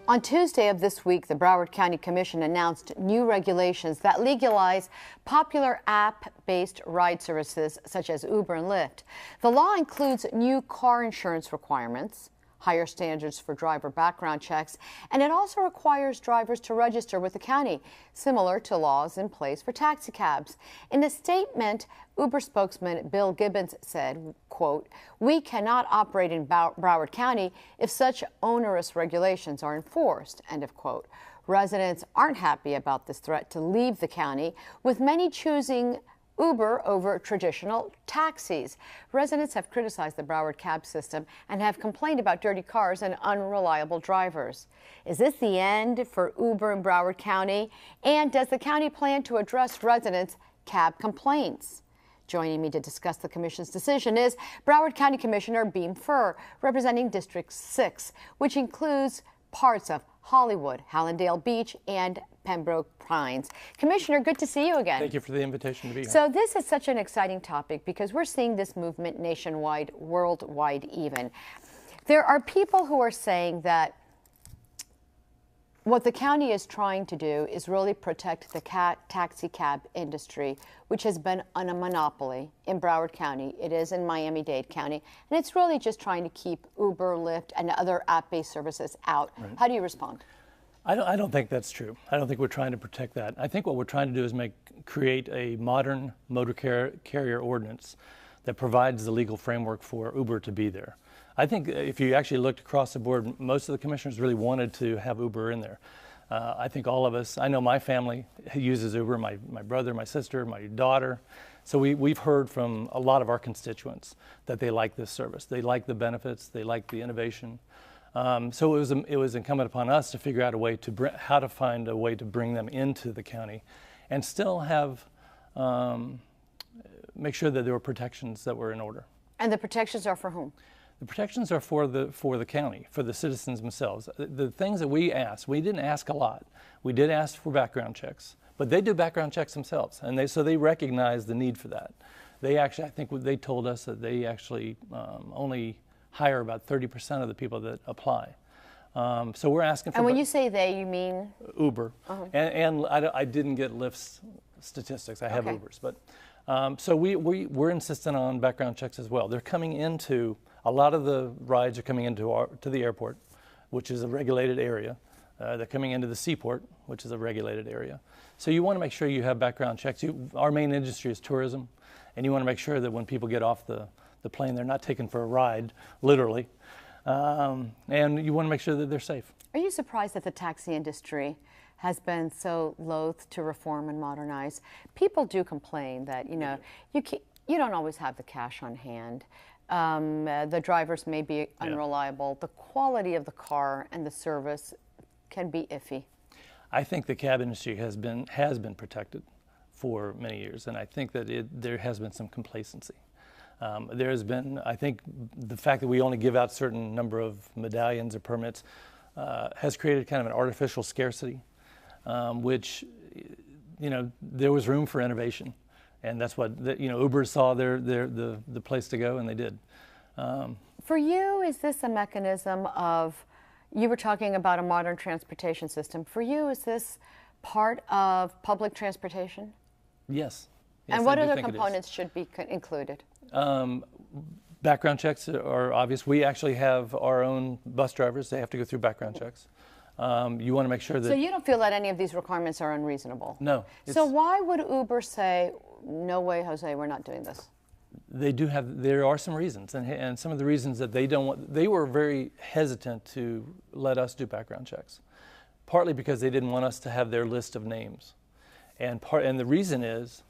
On Tuesday of this week, the Broward County Commission announced new regulations that legalize popular app-based ride services such as Uber and Lyft. The law includes new car insurance requirements, higher standards for driver background checks, and it also requires drivers to register with the county, similar to laws in place for taxicabs. In a statement, Uber spokesman Bill Gibbons said, quote, "We cannot operate in Broward County if such onerous regulations are enforced," end of quote. Residents aren't happy about this threat to leave the county, with many choosing Uber over traditional taxis. Residents have criticized the Broward cab system and have complained about dirty cars and unreliable drivers. Is this the end for Uber in Broward County? And does the county plan to address residents' cab complaints? Joining me to discuss the commission's decision is Broward County Commissioner Beam Furr, representing District 6, which includes parts of Hollywood, Hallandale Beach, and Pembroke Pines. Commissioner, good to see you again. Thank you for the invitation to be here. So this is such an exciting topic because we're seeing this movement nationwide, worldwide even. There are people who are saying that what the county is trying to do is really protect the taxi cab industry, which has been on a monopoly in Broward County. It is in Miami-Dade County, and it's really just trying to keep Uber, Lyft, and other app-based services out. Right. How do you respond? I don't think that's true. I don't think we're trying to protect that. I think what we're trying to do is create a modern motor carrier ordinance that provides the legal framework for Uber to be there. I think if you actually looked across the board, most of the commissioners really wanted to have Uber in there. I think all of us, I know my family uses Uber, my brother, my sister, my daughter. So we've heard from a lot of our constituents that they like this service. They like the benefits, they like the innovation. So it was incumbent upon us to figure out a way to how to find a way to bring them into the county and still have, make sure that there were protections that were in order. And the protections are for whom? The protections are for the county, for the citizens themselves. The things that we asked, we didn't ask a lot. We did ask for background checks, but they do background checks themselves, and so they recognize the need for that. They actually, I think they told us that they actually only hire about 30% of the people that apply. So we're asking for. And when you say they, you mean? Uber. And I didn't get Lyft's statistics. I have Uber's, but so we're insistent on background checks as well. They're coming into. A lot of the rides are coming into to the airport, which is a regulated area. They're coming into the seaport, which is a regulated area. So you want to make sure you have background checks. Our main industry is tourism, and you want to make sure that when people get off the plane, they're not taken for a ride, literally. And you want to make sure that they're safe. Are you surprised that the taxi industry has been so loath to reform and modernize? People do complain that, you don't always have the cash on hand. The drivers may be unreliable. The quality of the car and the service can be iffy. I think the cab industry has been protected for many years, and I think that there has been some complacency. There has been, I think, the fact that we only give out certain number of medallions or permits has created kind of an artificial scarcity, which, there was room for innovation. And that's what Uber saw the place to go, and they did. For you, is this a mechanism of? You were talking about a modern transportation system. For you, is this part of public transportation? Yes. And what other components should be included? Background checks are obvious. We actually have our own bus drivers. They have to go through background checks. You want to make sure that. So you don't feel that any of these requirements are unreasonable? No. So why would Uber say, "No way, Jose, we're not doing this"? There are some reasons, and some of the reasons that they were very hesitant to let us do background checks, partly because they didn't want us to have their list of names, and the reason is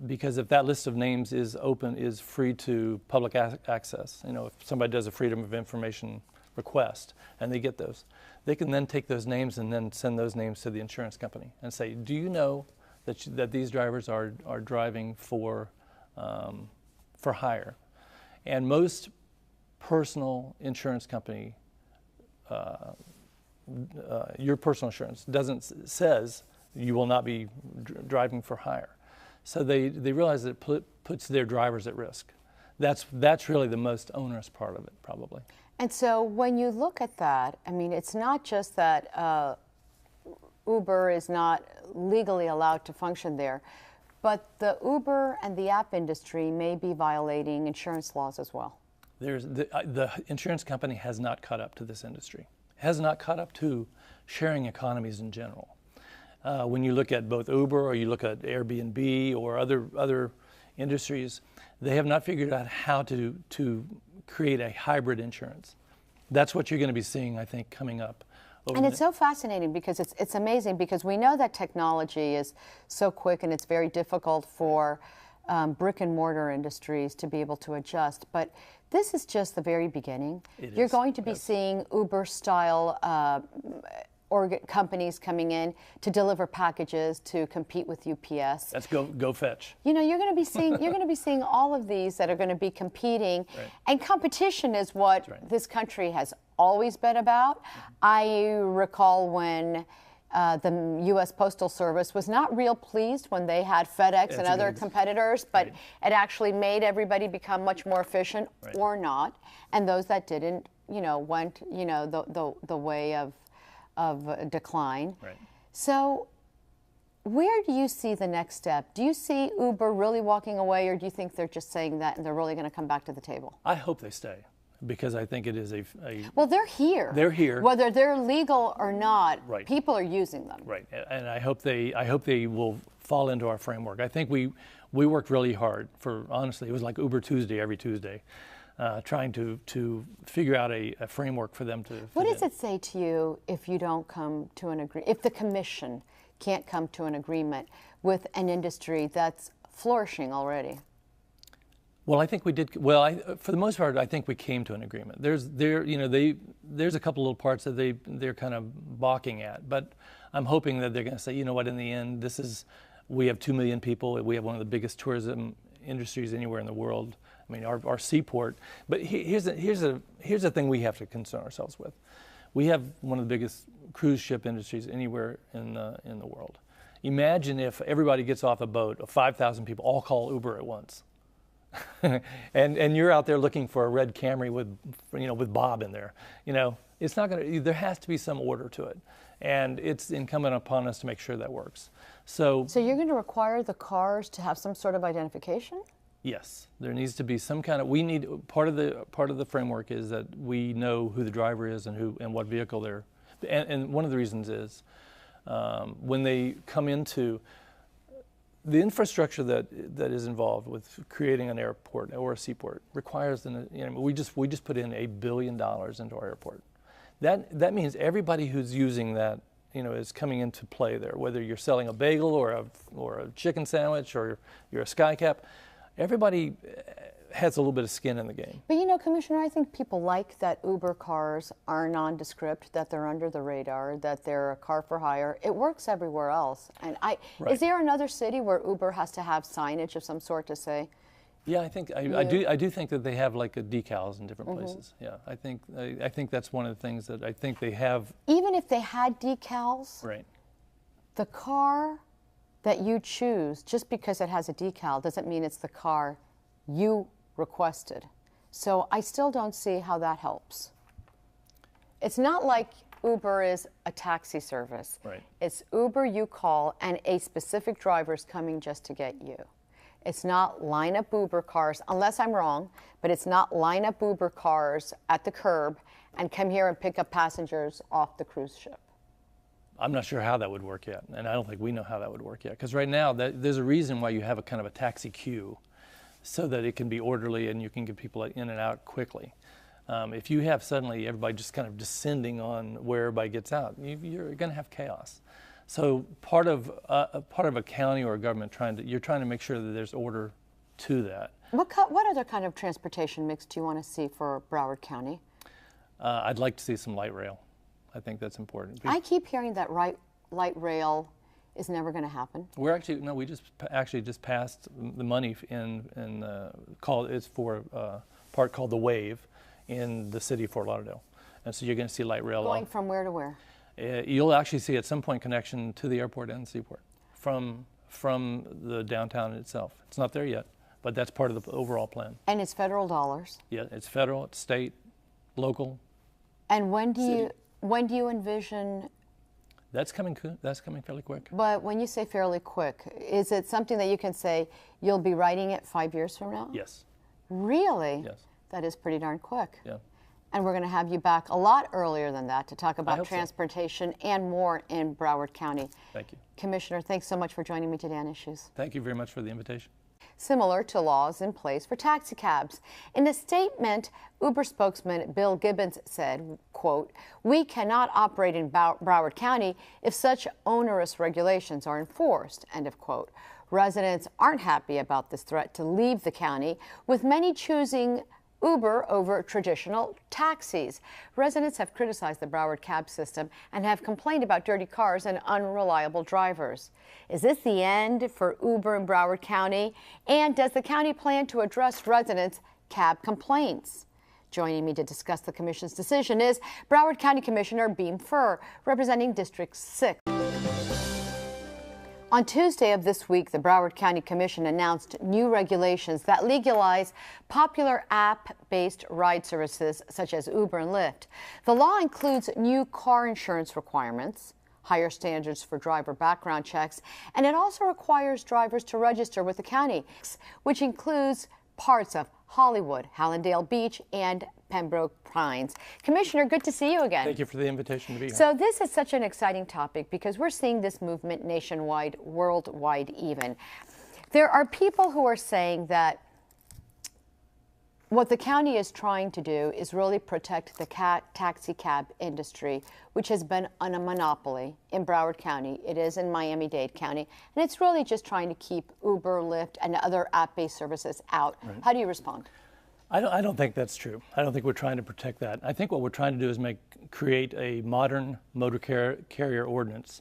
because if that list of names is free to public access, if somebody does a Freedom of Information request and they get those, they can then take those names and then send those names to the insurance company and say, do you know that these drivers are driving for hire? And most personal insurance company, your personal insurance says you will not be driving for hire. So they realize that it puts their drivers at risk. That's really the most onerous part of it, probably. And so when you look at that, I mean, it's not just that Uber is not legally allowed to function there, but the Uber and the app industry may be violating insurance laws as well. The insurance company has not caught up to this industry, has not caught up to sharing economies in general. When you look at both Uber or you look at Airbnb or other industries, they have not figured out how to create a hybrid insurance. That's what you're going to be seeing, I think, coming up. And it's so fascinating because it's amazing because we know that technology is so quick and it's very difficult for brick and mortar industries to be able to adjust. But this is just the very beginning. You're going to be seeing Uber-style companies coming in to deliver packages to compete with UPS. That's go fetch. You know, you're going to be seeing all of these that are going to be competing, and competition is what this country has always been about. I recall when the U.S. Postal Service was not real pleased when they had FedEx and other competitors, but it actually made everybody become much more efficient, or not, and those that didn't, you know, went, you know, the way of decline. So where do you see the next step? Do you see Uber really walking away, or do you think they're just saying that and they're really going to come back to the table? I hope they stay, because I think it is a well, they're here. They're here. Whether they're legal or not, people are using them. Right, and I hope they will fall into our framework. I think we worked really hard for, honestly, it was like Uber Tuesday every Tuesday. Trying to figure out a framework for them to. What does it say to you if you don't come to an agreement? If the commission can't come to an agreement with an industry that's flourishing already? Well, I think we did. Well, for the most part, I think we came to an agreement. There's a couple little parts that they're kind of balking at, but I'm hoping that they're going to say, you know what, in the end, we have 2 million people. We have one of the biggest tourism industries anywhere in the world. I mean, our seaport. But here's the thing we have to concern ourselves with. We have one of the biggest cruise ship industries anywhere in the world. Imagine if everybody gets off a boat of 5,000 people all call Uber at once, and you're out there looking for a red Camry with Bob in there. You know, it's not going to. There has to be some order to it, and it's incumbent upon us to make sure that works. So you're going to require the cars to have some sort of identification? Yes, there needs to be some kind of. We need part of the framework is that we know who the driver is and what vehicle they're. And one of the reasons is when they come into the infrastructure that is involved with creating an airport or a seaport requires we just put in $1 billion into our airport. That means everybody who's using that is coming into play there. Whether you're selling a bagel or a chicken sandwich or you're a skycap. Everybody has a little bit of skin in the game. But Commissioner, I think people like that Uber cars are nondescript, that they're under the radar, that they're a car for hire. It works everywhere else. And is there another city where Uber has to have signage of some sort to say? Yeah, I think I do think that they have like decals in different places. Yeah, I think that's one of the things that I think they have. Even if they had decals, the car that you choose, just because it has a decal, doesn't mean it's the car you requested. So I still don't see how that helps. It's not like Uber is a taxi service. It's Uber you call and a specific driver is coming just to get you. It's not line up Uber cars, unless I'm wrong, but it's not line up Uber cars at the curb and come here and pick up passengers off the cruise ship. I'm not sure how that would work yet, and I don't think we know how that would work yet. Because right now, there's a reason why you have a kind of a taxi queue, so that it can be orderly and you can get people in and out quickly. If you have suddenly everybody just kind of descending on where everybody gets out, you're going to have chaos. So part of a county or a government you're trying to make sure that there's order to that. What other kind of transportation mix do you want to see for Broward County? I'd like to see some light rail. I think that's important. I keep hearing that light rail is never going to happen. We just passed the money it's for a part called the Wave in the city of Fort Lauderdale, and so you're going to see light rail going from where to where? You'll actually see at some point connection to the airport and the seaport from the downtown itself. It's not there yet, but that's part of the overall plan. And it's federal dollars? Yeah, it's federal, it's state. local. And when City. do you envision? That's coming fairly quick. But when you say fairly quick, is it something that you can say you'll be writing it 5 years from now? Yes. Really? Yes. That is pretty darn quick. Yeah. And we're going to have you back a lot earlier than that to talk about hope so. transportation and more in Broward County. Thank you. Commissioner, thanks so much for joining me today on Issues. Thank you very much for the invitation. Similar to laws in place for taxi cabs. In a statement, Uber spokesman Bill Gibbons said, quote, "We cannot operate in Broward County if such onerous regulations are enforced," end of quote. Residents aren't happy about this threat to leave the county, with many choosing Uber over traditional taxis. Residents have criticized the Broward cab system and have complained about dirty cars and unreliable drivers. Is this the end for Uber in Broward County? And does the county plan to address residents' cab complaints? Joining me to discuss the commission's decision is Broward County Commissioner Beam Fur, representing District 6. On Tuesday of this week, the Broward County Commission announced new regulations that legalize popular app-based ride services such as Uber and Lyft. The law includes new car insurance requirements, higher standards for driver background checks, and it also requires drivers to register with the county, which includes parts of Hollywood, Hallandale Beach, and Pembroke Pines. Commissioner, good to see you again. Thank you for the invitation to be here. So this is such an exciting topic because we're seeing this movement nationwide, worldwide even. There are people who are saying that what the county is trying to do is really protect the taxi cab industry, which has been on a monopoly in Broward County. It is in Miami-Dade County. And it's really just trying to keep Uber, Lyft, and other app-based services out. Right. How do you respond? I don't think that's true. I don't think we're trying to protect that. I think what we're trying to do is create a modern motor carrier ordinance